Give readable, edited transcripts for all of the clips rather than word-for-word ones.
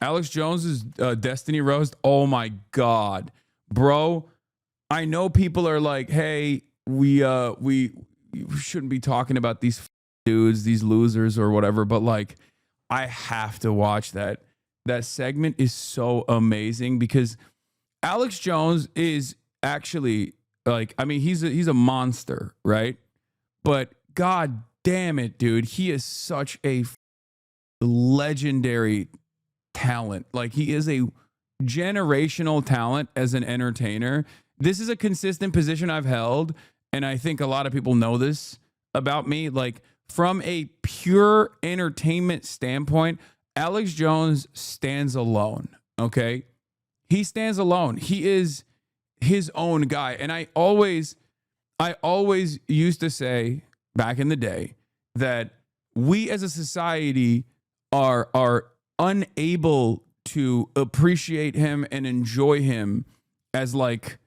Alex Jones's Destiny roast. Oh my God, bro. I know people are like, hey, we shouldn't be talking about these dudes, these losers or whatever, but like, I have to watch that. That segment is so amazing because Alex Jones is actually like, I mean, he's a monster, right? But God damn it, dude, he is such a legendary talent. Like, he is a generational talent as an entertainer. This is a consistent position I've held, and I think a lot of people know this about me. Like, from a pure entertainment standpoint, Alex Jones stands alone. Okay, he stands alone. He is his own guy, and I always used to say back in the day that we as a society are unable to appreciate him and enjoy him as like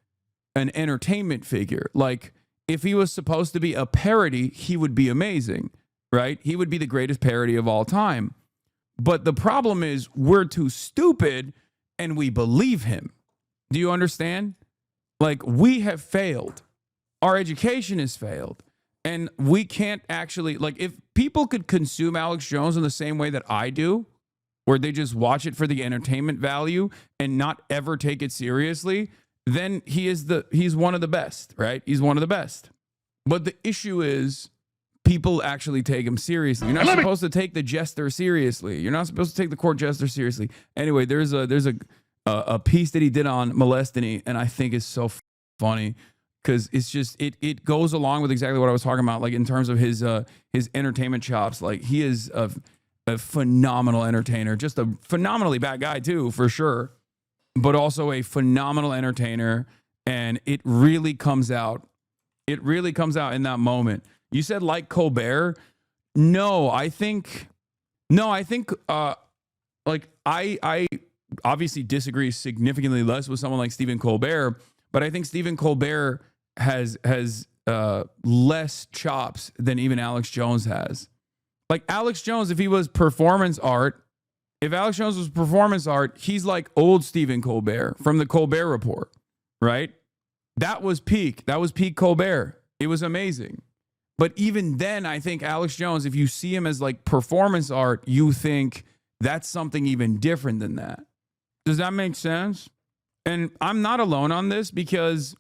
an entertainment figure. Like, if he was supposed to be a parody, he would be amazing, right? He would be the greatest parody of all time. But the problem is we're too stupid and we believe him. Do you understand? Like, we have failed. Our education has failed. And we can't actually, like, if people could consume Alex Jones in the same way that I do, where they just watch it for the entertainment value and not ever take it seriously, then he's one of the best, right? He's one of the best. But the issue is people actually take him seriously. You're not supposed to take the jester seriously. You're not supposed to take the court jester seriously. Anyway, there's a piece that he did on molestany, and I think it's so funny because it's just it goes along with exactly what I was talking about, like in terms of his entertainment chops. Like, he is a phenomenal entertainer, just a phenomenally bad guy too, for sure, but also a phenomenal entertainer. And it really comes out. It really comes out in that moment. You said like Colbert. No, I think like I obviously disagree significantly less with someone like Stephen Colbert, but I think Stephen Colbert has less chops than even Alex Jones has. Like, Alex Jones, if Alex Jones was performance art, he's like old Stephen Colbert from the Colbert Report, right? That was peak Colbert. It was amazing. But even then, I think Alex Jones, if you see him as like performance art, you think that's something even different than that. Does that make sense? And I'm not alone on this because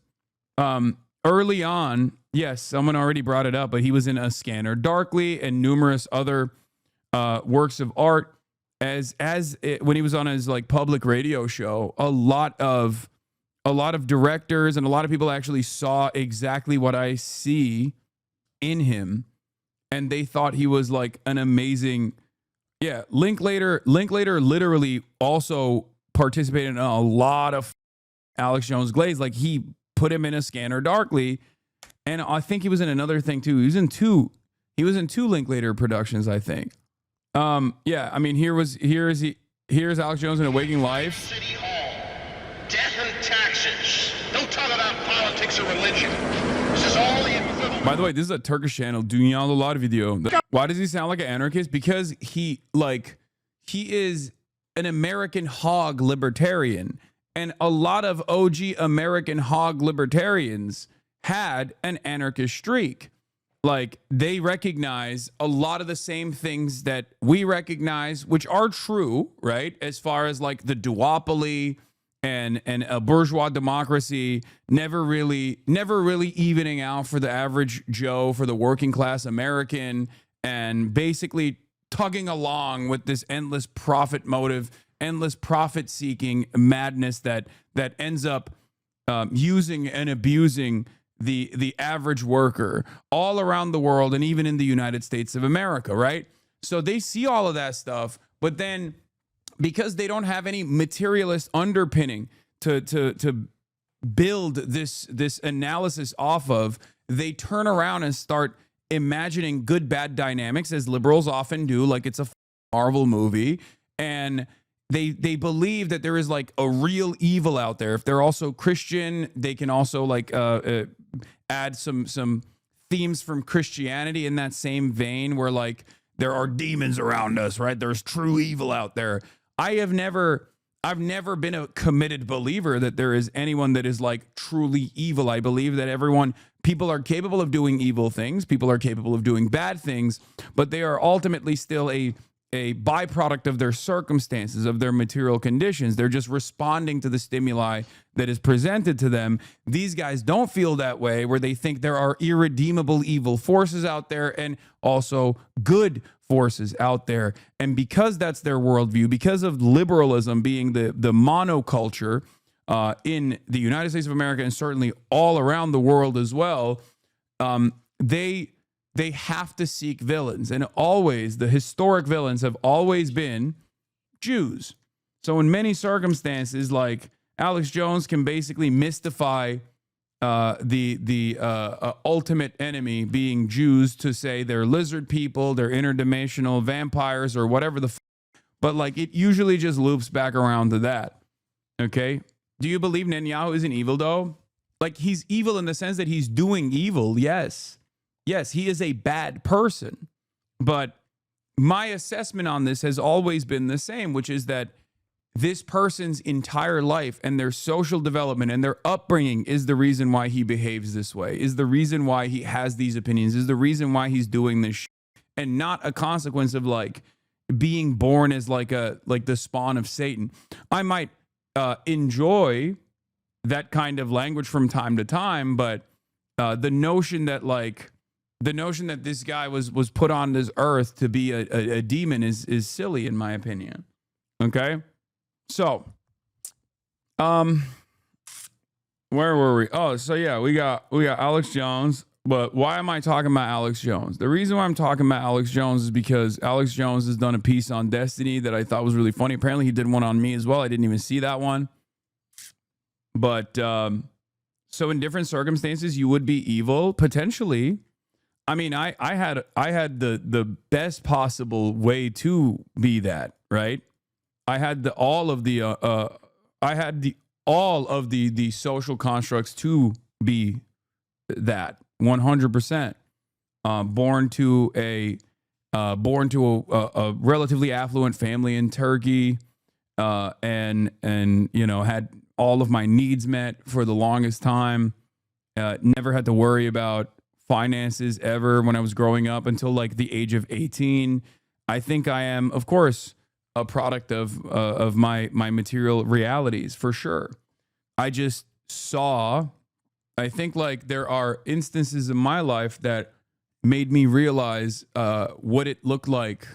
early on, yes, someone already brought it up, but he was in A Scanner Darkly and numerous other works of art. When he was on his like public radio show, a lot of directors and a lot of people actually saw exactly what I see in him, and they thought he was like an amazing. Yeah, Linklater literally also participated in a lot of Alex Jones glaze. Like, he put him in A Scanner Darkly, and I think he was in another thing too. He was in two Linklater productions, I think. Yeah, I mean, here's Alex Jones in A Waking Life. City Hall. Death and taxes. Don't talk about politics or religion. This is all the equivalent. By the way, this is a Turkish channel, Dünya Lolar video. Why does he sound like an anarchist? Because he is an American hog libertarian. And a lot of OG American hog libertarians had an anarchist streak. Like, they recognize a lot of the same things that we recognize, which are true, right? As far as like the duopoly and a bourgeois democracy never really evening out for the average Joe, for the working class American, and basically tugging along with this endless profit motive, endless profit seeking madness that ends up using and abusing the average worker all around the world and even in the United States of America, right? So they see all of that stuff, but then because they don't have any materialist underpinning to build this analysis off of, they turn around and start imagining good bad dynamics, as liberals often do, like it's a Marvel movie, and they believe that there is like a real evil out there. If they're also Christian, they can also like add some themes from Christianity in that same vein, where like there are demons around us, right? There's true evil out there. I've never been a committed believer that there is anyone that is like truly evil. I believe that people are capable of doing evil things. People are capable of doing bad things, but they are ultimately still a byproduct of their circumstances, of their material conditions. They're just responding to the stimuli that is presented to them. These guys don't feel that way, where they think there are irredeemable evil forces out there and also good forces out there. And because that's their worldview, because of liberalism being the monoculture in the United States of America and certainly all around the world as well, they have to seek villains. And always, the historic villains have always been Jews. So in many circumstances, like Alex Jones can basically mystify the ultimate enemy being Jews to say they're lizard people, they're interdimensional vampires, or whatever but like it usually just loops back around to that. Okay? Do you believe Netanyahu isn't evil though? Like, he's evil in the sense that he's doing evil, yes. Yes, he is a bad person. But my assessment on this has always been the same, which is that this person's entire life and their social development and their upbringing is the reason why he behaves this way, is the reason why he has these opinions, is the reason why he's doing this and not a consequence of like being born as like the spawn of Satan. I might enjoy that kind of language from time to time, but the notion that this guy was put on this earth to be a demon is silly in my opinion. Okay? So, where were we? Oh, so yeah, we got Alex Jones. But why am I talking about Alex Jones? The reason why I'm talking about Alex Jones is because Alex Jones has done a piece on Destiny that I thought was really funny. Apparently, he did one on me as well. I didn't even see that one. But so in different circumstances, you would be evil potentially. I mean, I had the best possible way to be that, right? I had all of the social constructs to be that 100%. Born to a relatively affluent family in Turkey, and had all of my needs met for the longest time. Never had to worry about finances ever when I was growing up until like the age of 18. I think I am, of course, a product of my material realities for sure. I just saw, I think like there are instances in my life that made me realize what it looked like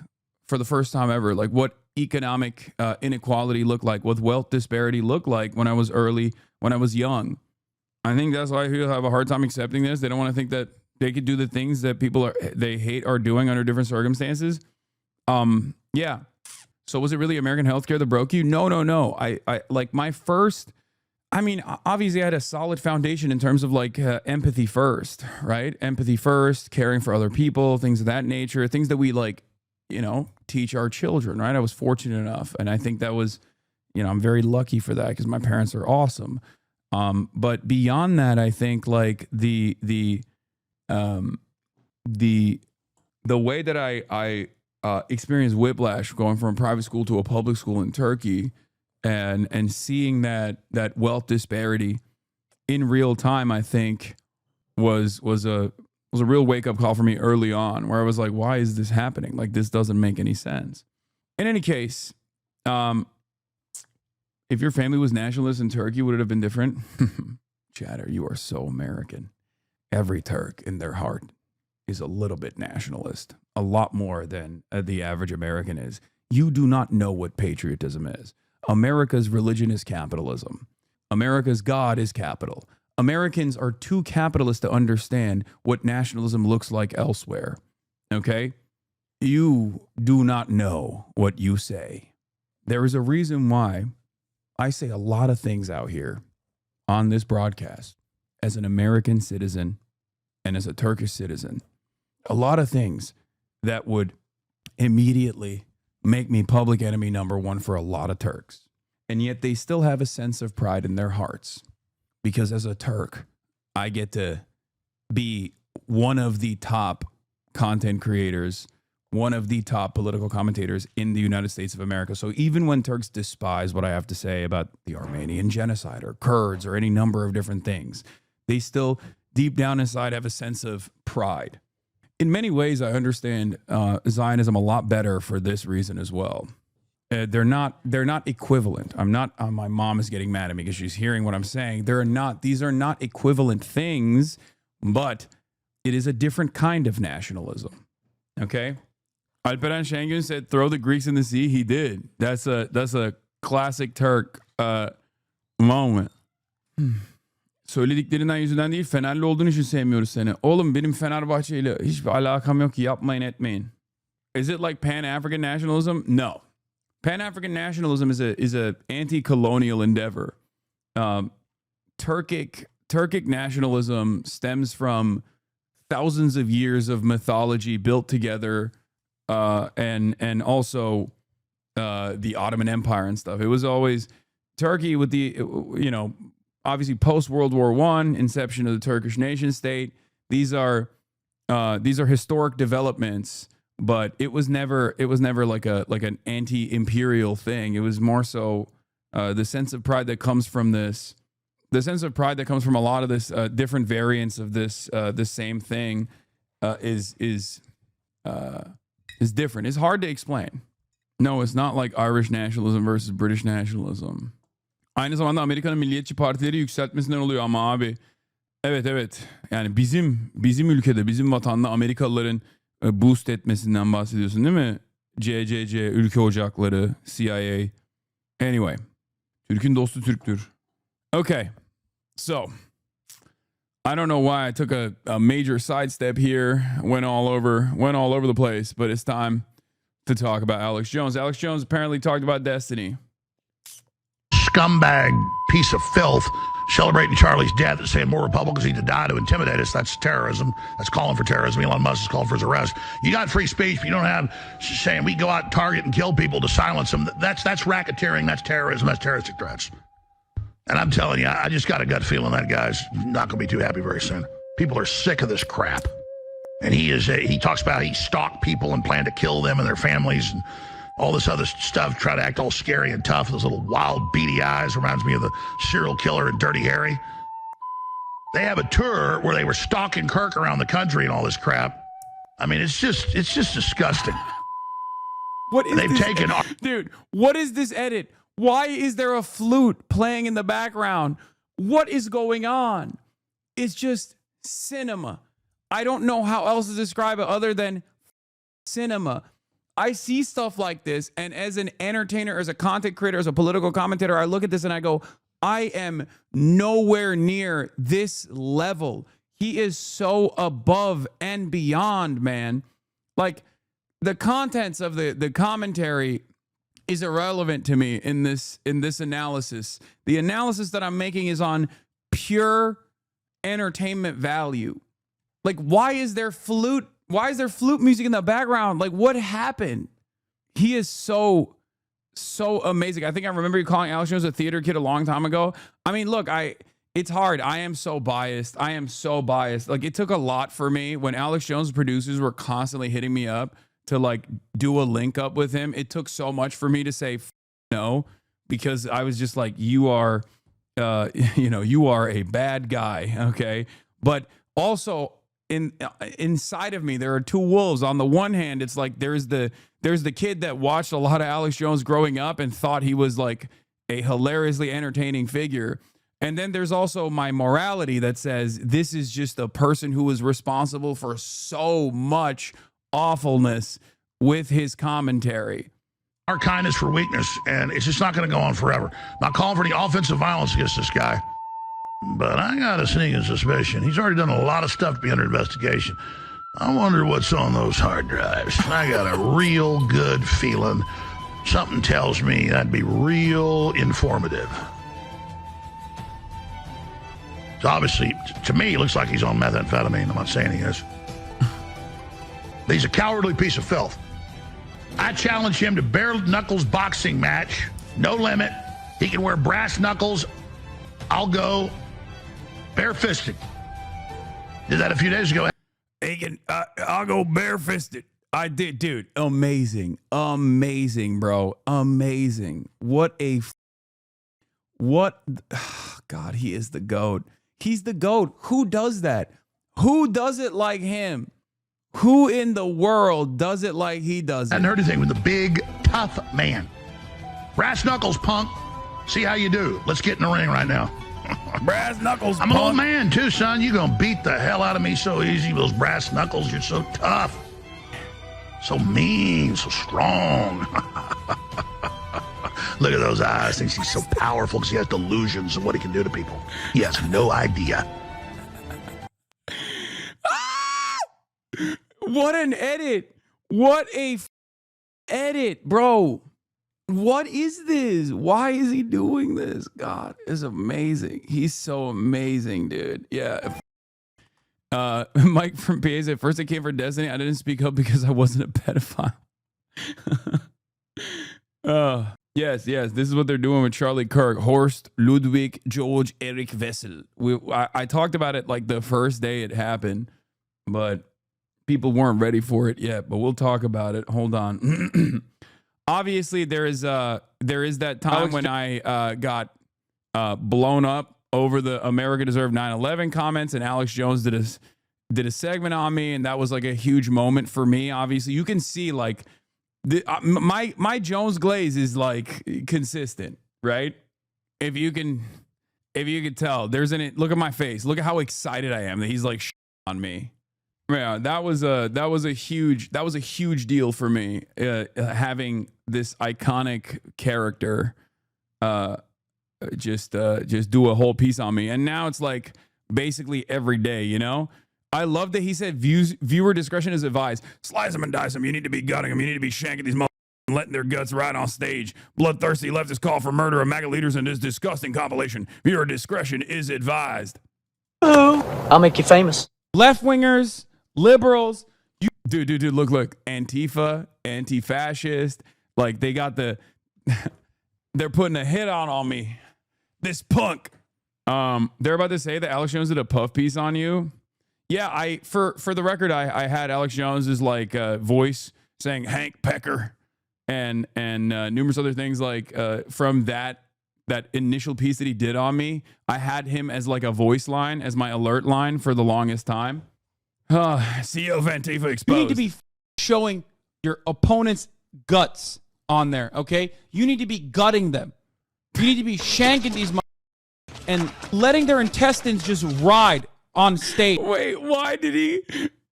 for the first time ever, like what economic inequality looked like, what wealth disparity looked like when I was young. I think that's why people have a hard time accepting this. They don't want to think that they could do the things that they hate are doing under different circumstances. Yeah. So was it really American healthcare that broke you? No. I like my first, I mean, obviously I had a solid foundation in terms of like empathy first, right? Empathy first, caring for other people, things of that nature, things that we like, teach our children, right? I was fortunate enough. And I think that was, I'm very lucky for that because my parents are awesome. But beyond that, I think like the way that I experienced whiplash going from a private school to a public school in Turkey and seeing that wealth disparity in real time, I think was a real wake up call for me early on, where I was like, why is this happening? Like, this doesn't make any sense. In any case, if your family was nationalist in Turkey, would it have been different? Chatter, you are so American. Every Turk in their heart is a little bit nationalist, a lot more than the average American is. You do not know what patriotism is. America's religion is capitalism. America's God is capital. Americans are too capitalist to understand what nationalism looks like elsewhere. Okay? You do not know what you say. There is a reason why I say a lot of things out here on this broadcast as an American citizen and as a Turkish citizen. A lot of things that would immediately make me public enemy number one for a lot of Turks. And yet they still have a sense of pride in their hearts. Because as a Turk, I get to be one of the top content creators, one of the top political commentators in the United States of America. So even when Turks despise what I have to say about the Armenian genocide or Kurds or any number of different things, they still deep down inside have a sense of pride. In many ways, I understand Zionism a lot better for this reason as well. They're not equivalent. My mom is getting mad at me because she's hearing what I'm saying. These are not equivalent things, but it is a different kind of nationalism. Okay? Alperen Şengün said, throw the Greeks in the sea. He did. That's a classic Turk moment. Söylediklerinden yüzünden değil, Fenerli olduğun için sevmiyoruz seni. Oğlum benim Fenerbahçe ile hiçbir alakam yok ki, yapmayın etmeyin. Is it like Pan-African nationalism? No. Pan-African nationalism is a anti-colonial endeavor. Turkic nationalism stems from thousands of years of mythology built together, and also the Ottoman Empire and stuff. It was always Turkey with the, obviously post World War I, inception of the Turkish nation state. These are historic developments, but it was never like an anti-imperial thing. It was more so the sense of pride that comes from this. The sense of pride that comes from a lot of this different variants of this same thing is different. It's hard to explain. No, it's not like Irish nationalism versus British nationalism. Aynı zamanda Amerika'nın milliyetçi partileri yükseltmesinden oluyor ama abi. Evet. Yani bizim ülkede, bizim vatanda Amerikalıların boost etmesinden bahsediyorsun değil mi? CCC, ülke ocakları, CIA. Anyway. Türk'ün dostu Türk'tür. Okay. So, I don't know why I took a major sidestep here, went all over the place, but it's time to talk about Alex Jones. Alex Jones apparently talked about Destiny. Scumbag piece of filth celebrating Charlie's death and saying more Republicans need to die to intimidate us. That's terrorism. That's calling for terrorism. Elon Musk is calling for his arrest. You got free speech, but you don't have saying we go out and target and kill people to silence them. That's racketeering. That's terrorism. That's terroristic threats. And I'm telling you, I just got a gut feeling that guy's not going to be too happy very soon. People are sick of this crap. And he talks about he stalked people and planned to kill them and their families and all this other stuff, try to act all scary and tough. Those little wild, beady eyes reminds me of the serial killer in Dirty Harry. They have a tour where they were stalking Kirk around the country and all this crap. I mean, it's just disgusting. What is this? Dude, what is this edit? Why is there a flute playing in the background? What is going on? It's just cinema. I don't know how else to describe it other than cinema. I see stuff like this, and as an entertainer, as a content creator, as a political commentator, I look at this and I go, I am nowhere near this level. He is so above and beyond, man. Like, the contents of the commentary is irrelevant to me in this analysis. The analysis that I'm making is on pure entertainment value. Like, why is there flute music in the background? Like, what happened? He is so amazing. I think I remember you calling Alex Jones a theater kid a long time ago. I mean, look, it's hard. I am so biased. Like, it took a lot for me when Alex Jones' producers were constantly hitting me up to like do a link up with him. It took so much for me to say no, because I was just like, you are a bad guy. Okay. But also inside of me, there are two wolves. On the one hand, it's like, there's the kid that watched a lot of Alex Jones growing up and thought he was like a hilariously entertaining figure. And then there's also my morality that says this is just a person who was responsible for so much awfulness with his commentary. Our kindness for weakness, and it's just not going to go on forever. Not calling for any offensive violence against this guy, but I got a sneaking suspicion he's already done a lot of stuff to be under investigation. I wonder what's on those hard drives. I got a real good feeling. Something tells me that'd be real informative. So obviously, to me, it looks like he's on methamphetamine. I'm not saying he is. He's a cowardly piece of filth. I challenge him to bare knuckles boxing match, no limit. He can wear brass knuckles. I'll go barefisted. Did that a few days ago. I'll go barefisted. I did, dude. Amazing, amazing, bro. Amazing. What a God. He is the GOAT. He's the GOAT. Who does that? Who does it like him? Who in the world does it like he does it? That nerdy thing with the big, tough man. Brass knuckles, punk. See how you do. Let's get in the ring right now. Brass knuckles, I'm an old man, too, son. You're going to beat the hell out of me so easy with those brass knuckles. You're so tough. So mean, so strong. Look at those eyes. Thinks he's so powerful because he has delusions of what he can do to people. He has no idea. What an edit. What a edit, bro. What is this? Why is he doing this? God, is amazing. He's so amazing, dude. Yeah. Mike from PA said, first I came for Destiny. I didn't speak up because I wasn't a pedophile. Yes. This is what they're doing with Charlie Kirk, Horst, Ludwig, George, Eric Wessel. I talked about it like the first day it happened, but people weren't ready for it yet. But we'll talk about it. Hold on. Obviously, there is that time when I got blown up over the America Deserved 9/11 comments, and Alex Jones did a segment on me, and that was like a huge moment for me. Obviously, you can see like my Jones glaze is like consistent, right? If you can tell, look at my face. Look at how excited I am that he's like on me. Yeah, that was a huge deal for me, having this iconic character just do a whole piece on me. And now it's like basically every day, you know? I love that he said viewer discretion is advised. Slice them and dice them. You need to be gutting them. You need to be shanking these motherfuckers and letting their guts ride on stage. Bloodthirsty leftists call for murder of MAGA leaders in this disgusting compilation. Viewer discretion is advised. I'll make you famous. Left-wingers, liberals, dude, look, Antifa, anti-fascist, like they got they're putting a hit on me. This punk. They're about to say that Alex Jones did a puff piece on you. Yeah, for the record, I had Alex Jones's like voice saying Hank Pecker and numerous other things like from that initial piece that he did on me. I had him as like a voice line, as my alert line for the longest time. CEO of Antifa exposed. You need to be showing your opponent's guts on there, okay? You need to be gutting them. You need to be shanking these and letting their intestines just ride on stage. Wait, why did he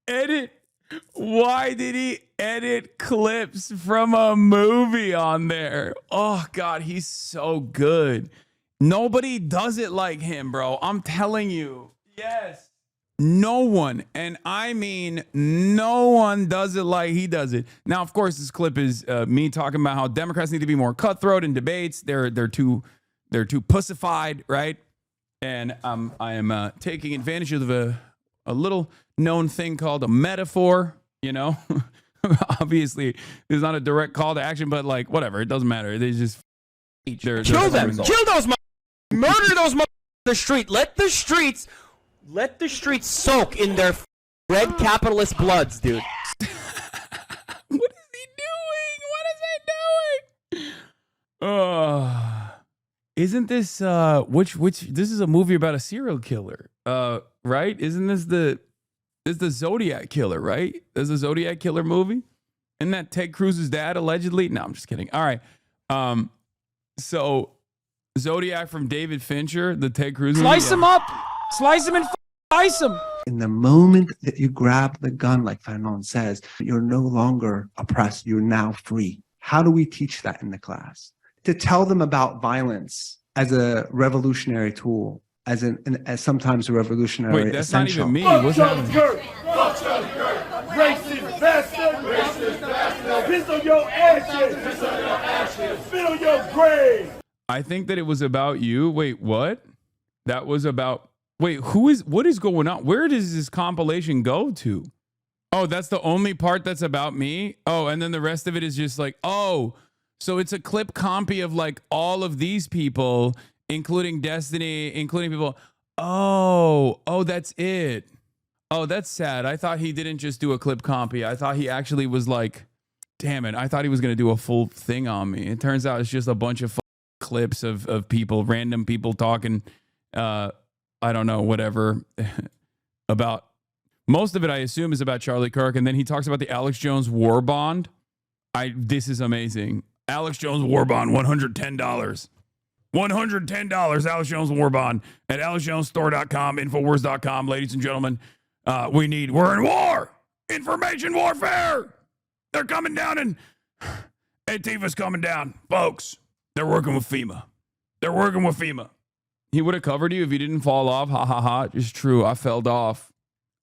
edit? Why did he edit clips from a movie on there? Oh, God, he's so good. Nobody does it like him, bro. I'm telling you. Yes. No one, and I mean no one does it like he does it. Now, of course, this clip is me talking about how Democrats need to be more cutthroat in debates. They're too pussified, right? And I am taking advantage of a little known thing called a metaphor. You know, obviously, there's not a direct call to action, but like whatever, it doesn't matter. They just kill them, kill those, murder those in the street. Let the streets soak in their red capitalist bloods, dude. What is he doing? What is he doing? Isn't this which this is a movie about a serial killer, right? Isn't this the Zodiac killer, right? There's a Zodiac killer movie. Isn't that Ted Cruz's dad allegedly? No, I'm just kidding. All right. So Zodiac from David Fincher, the Ted Cruz movie. Slice him up. Slice him and slice him. In the moment that you grab the gun, like Fanon says, you're no longer oppressed. You're now free. How do we teach that in the class? To tell them about violence as a revolutionary tool, as sometimes a revolutionary Wait, that's essential. not even me. What's happening? Racist bastard! Racist bastard! Piss on your ashes! Piss on your ashes! Spit on your grave! I think that it was about you. Wait, what? That was about... Wait, what is going on? Where does this compilation go to? Oh, that's the only part that's about me? Oh, and then the rest of it is just like, oh, so it's a clip compy of like all of these people, including Destiny, including people. Oh, that's it. Oh, that's sad. I thought he didn't just do a clip copy. I thought he actually was like, damn it. I thought he was going to do a full thing on me. It turns out it's just a bunch of clips of people, random people talking, I don't know, whatever, about. Most of it, I assume, is about Charlie Kirk. And then he talks about the Alex Jones war bond. This is amazing. Alex Jones war bond, $110. $110 Alex Jones war bond at alexjonesstore.com, infowars.com. Ladies and gentlemen, we're in war. Information warfare. They're coming down and Antifa's coming down. Folks, they're working with FEMA. They're working with FEMA. He would have covered you if you didn't fall off. Ha ha ha. It's true. I fell off.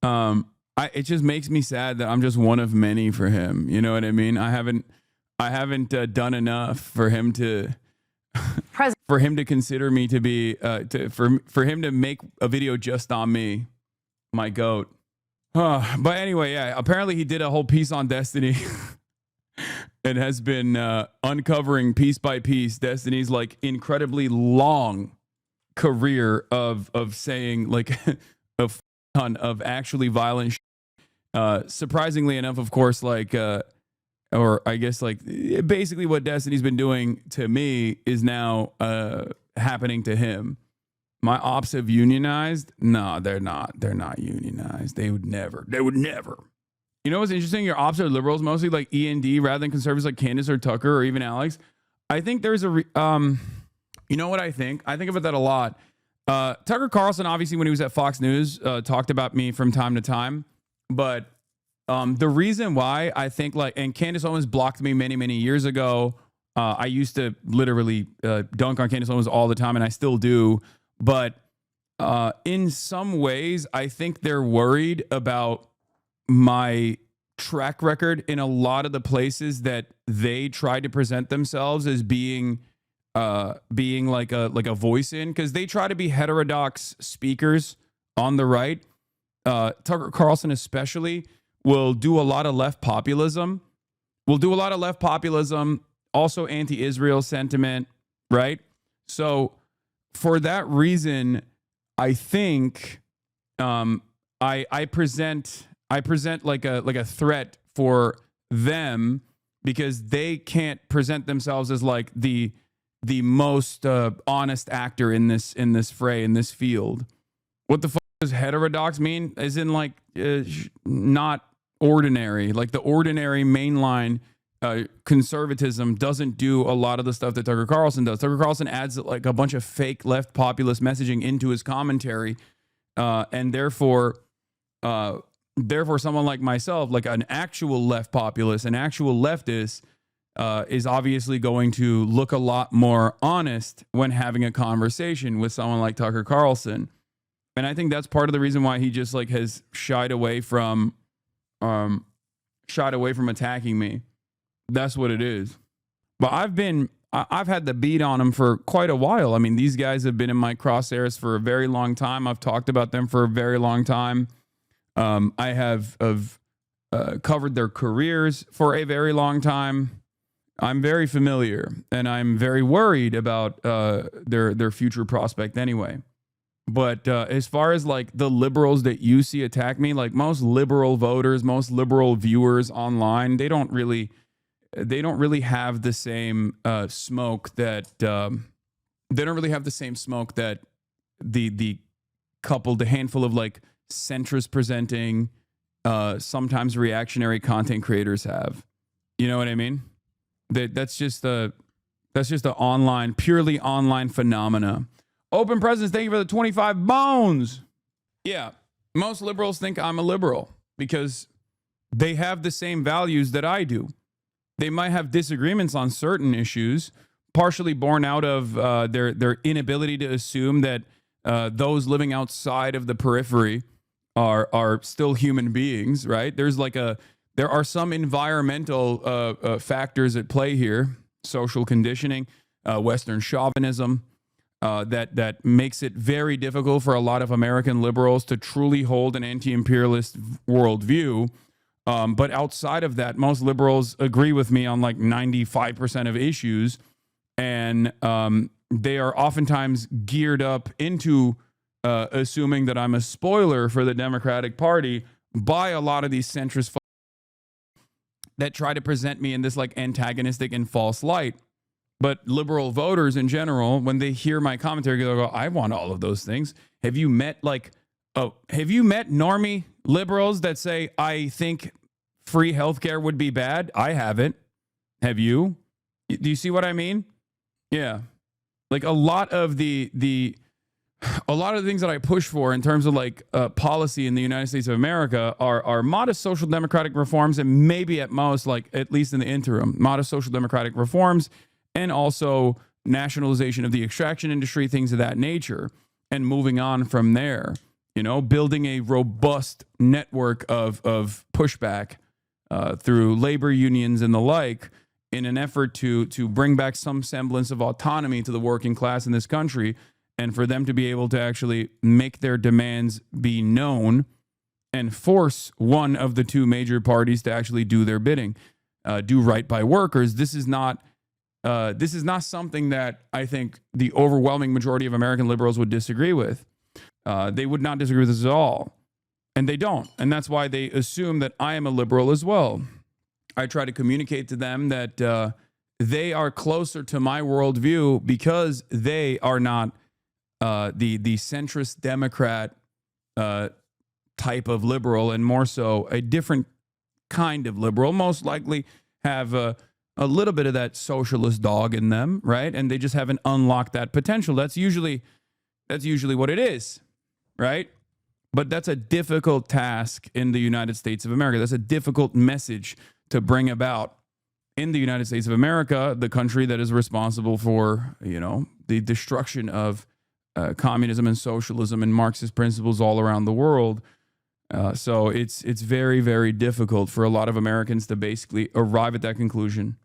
It just makes me sad that I'm just one of many for him. You know what I mean? I haven't done enough for him to for him to consider me to be for him to make a video just on me, my goat. But anyway, yeah, apparently he did a whole piece on Destiny and has been uncovering piece by piece Destiny's like incredibly long career of saying like a ton of actually violent surprisingly enough, of course, like or I guess like basically what Destiny's been doing to me is now happening to him. My ops have unionized? No, they're not. They're not unionized. They would never. They would never. You know what's interesting? Your ops are liberals, mostly like E&D rather than conservatives like Candace or Tucker or even Alex. I think there's a you know what I think? I think about that a lot. Tucker Carlson, obviously, when he was at Fox News, talked about me from time to time. But the reason why I think like, and Candace Owens blocked me many, many years ago. I used to literally dunk on Candace Owens all the time, and I still do. But in some ways, I think they're worried about my track record in a lot of the places that they try to present themselves as being like a voice in, because they try to be heterodox speakers on the right. Tucker Carlson especially will do a lot of left populism. Also anti-Israel sentiment, right? So for that reason, I think I present like a threat for them, because they can't present themselves as like the most honest actor in this fray, in this field. What the fuck does heterodox mean? As in like not ordinary. Like the ordinary mainline conservatism doesn't do a lot of the stuff that Tucker Carlson does. Tucker Carlson adds like a bunch of fake left populist messaging into his commentary, and therefore someone like myself, like an actual left populist, an actual leftist, is obviously going to look a lot more honest when having a conversation with someone like Tucker Carlson. And I think that's part of the reason why he just like has shied away from attacking me. That's what it is. But I've had the beat on him for quite a while. I mean, these guys have been in my crosshairs for a very long time. I've talked about them for a very long time. I have covered their careers for a very long time. I'm very familiar, and I'm very worried about their future prospect anyway. But as far as like the liberals that you see attack me, like most liberal voters, most liberal viewers online, they don't really have the same smoke that the handful of like centrist presenting, sometimes reactionary content creators have. You know what I mean? That's just the online, purely online phenomena. Open Presidents, thank you for the 25 bones. Yeah, most liberals think I'm a liberal because they have the same values that I do. They might have disagreements on certain issues, partially born out of their inability to assume that those living outside of the periphery are still human beings, right? There are some environmental factors at play here, social conditioning, Western chauvinism, that makes it very difficult for a lot of American liberals to truly hold an anti-imperialist worldview. But outside of that, most liberals agree with me on like 95% of issues, and they are oftentimes geared up into assuming that I'm a spoiler for the Democratic Party by a lot of these centrist that try to present me in this like antagonistic and false light. But liberal voters in general, when they hear my commentary, they'll go, I want all of those things. Have you met normie liberals that say, I think free healthcare would be bad? I haven't. Have you? Do you see what I mean? Yeah. Like a lot of the things that I push for in terms of like policy in the United States of America are modest social democratic reforms, and maybe at most, like at least in the interim, modest social democratic reforms, and also nationalization of the extraction industry, things of that nature, and moving on from there. You know, building a robust network of pushback through labor unions and the like, in an effort to bring back some semblance of autonomy to the working class in this country, and for them to be able to actually make their demands be known and force one of the two major parties to actually do their bidding, do right by workers. This is not something that I think the overwhelming majority of American liberals would disagree with. They would not disagree with this at all. And they don't. And that's why they assume that I am a liberal as well. I try to communicate to them that they are closer to my worldview because they are not the centrist Democrat type of liberal, and more so a different kind of liberal, most likely have a little bit of that socialist dog in them, right? And they just haven't unlocked that potential. That's usually what it is, right? But that's a difficult task in the United States of America. That's a difficult message to bring about in the United States of America, the country that is responsible for, you know, the destruction of communism and socialism and Marxist principles all around the world. So it's very, very difficult for a lot of Americans to basically arrive at that conclusion.